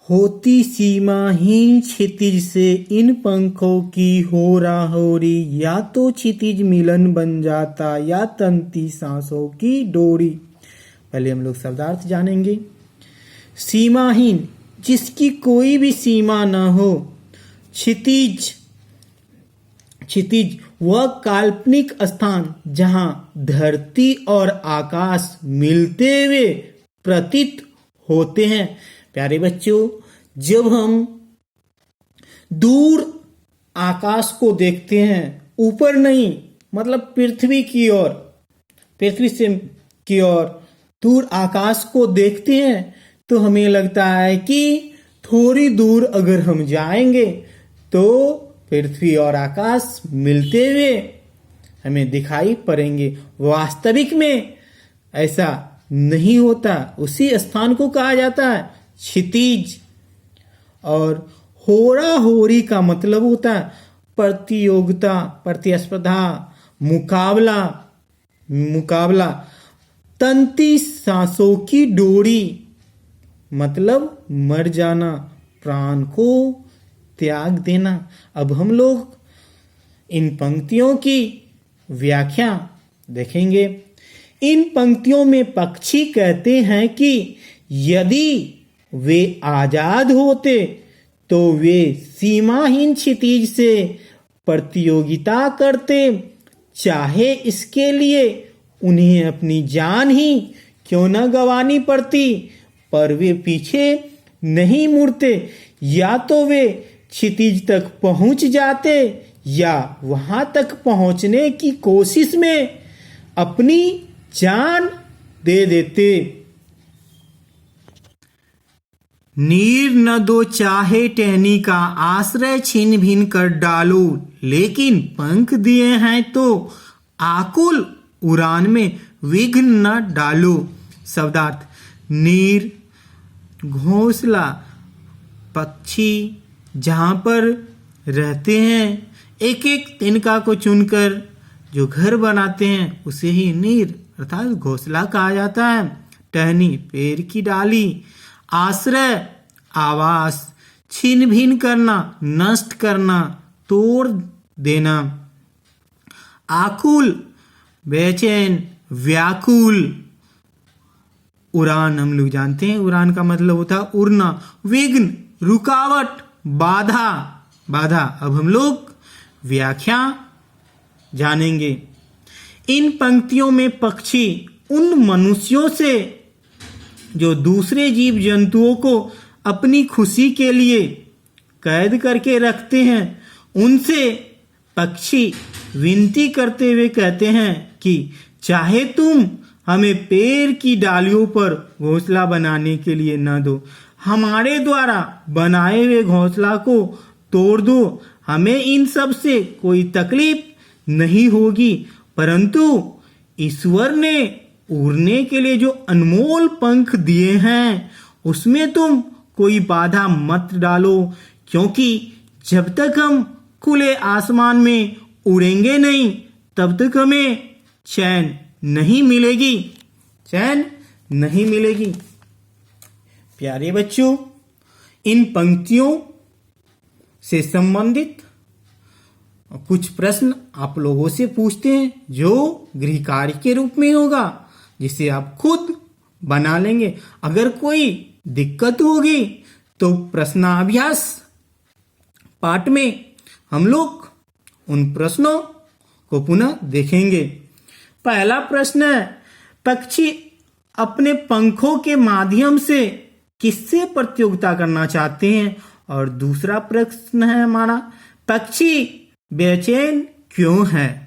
होती सीमाहीन क्षितिज से इन पंखों की होरा होरी, या तो क्षितिज मिलन बन जाता या तंती सांसों की डोरी। पहले हम लोग शब्दार्थ जानेंगे। सीमाहीन, जिसकी कोई भी सीमा न हो। क्षितिज, क्षितिज वह काल्पनिक स्थान जहां धरती और आकाश मिलते हुए प्रतीत होते हैं। प्यारे बच्चों, जब हम दूर आकाश को देखते हैं, ऊपर नहीं, मतलब पृथ्वी की ओर, पृथ्वी से की ओर दूर आकाश को देखते हैं, तो हमें लगता है कि थोड़ी दूर अगर हम जाएंगे तो पृथ्वी और आकाश मिलते हुए हमें दिखाई पड़ेंगे। वास्तविक में ऐसा नहीं होता। उसी स्थान को कहा जाता है क्षितिज। और होरा होरी का मतलब होता है प्रतियोगिता, प्रतिस्पर्धा, मुकाबला, मुकाबला। तंती सांसों की डोरी मतलब मर जाना, प्राण को त्याग देना। अब हम लोग इन पंक्तियों की व्याख्या देखेंगे। इन पंक्तियों में पक्षी कहते हैं कि यदि वे आजाद होते तो वे सीमाहीन क्षितिज से प्रतियोगिता करते, चाहे इसके लिए उन्हें अपनी जान ही क्यों न गंवानी पड़ती, पर वे पीछे नहीं मुड़ते। या तो वे क्षितिज तक पहुंच जाते या वहां तक पहुंचने की कोशिश में अपनी जान दे देते। नीर न दो चाहे टहनी का आश्रय छीन भिन कर डालो, लेकिन पंख दिए हैं तो आकुल उड़ान में विघ्न न डालो। शब्दार्थ। नीर घोंसला, पक्षी जहां पर रहते हैं, एक एक तिनका को चुनकर जो घर बनाते हैं उसे ही नीर अर्थात घोंसला कहा जाता है। टहनी पेड़ की डाली, आश्रय आवास, छीन भिन करना नष्ट करना तोड़ देना, आकुल बेचैन व्याकुल। उड़ान हम लोग जानते हैं, उड़ान का मतलब होता है उड़ना। विघ्न रुकावट बाधा, बाधा। अब हम लोग व्याख्या जानेंगे। इन पंक्तियों में पक्षी उन मनुष्यों से जो दूसरे जीव जंतुओं को अपनी खुशी के लिए कैद करके रखते हैं, उनसे पक्षी विनती करते हुए कहते हैं कि चाहे तुम हमें पेड़ की डालियों पर घोंसला बनाने के लिए न दो, हमारे द्वारा बनाए हुए घोंसला को तोड़ दो, हमें इन सब से कोई तकलीफ नहीं होगी, परंतु ईश्वर ने उड़ने के लिए जो अनमोल पंख दिए हैं उसमें तुम कोई बाधा मत डालो, क्योंकि जब तक हम खुले आसमान में उड़ेंगे नहीं तब तक हमें चैन नहीं मिलेगी, चैन नहीं मिलेगी। प्यारे बच्चों, इन पंक्तियों से संबंधित कुछ प्रश्न आप लोगों से पूछते हैं जो गृह कार्य के रूप में होगा, जिसे आप खुद बना लेंगे। अगर कोई दिक्कत होगी तो प्रश्नाभ्यास पाठ में हम लोग उन प्रश्नों को पुनः देखेंगे। पहला प्रश्न है, पक्षी अपने पंखों के माध्यम से किससे प्रतियोगिता करना चाहते हैं। और दूसरा प्रश्न है हमारा, पक्षी बेचैन क्यों है।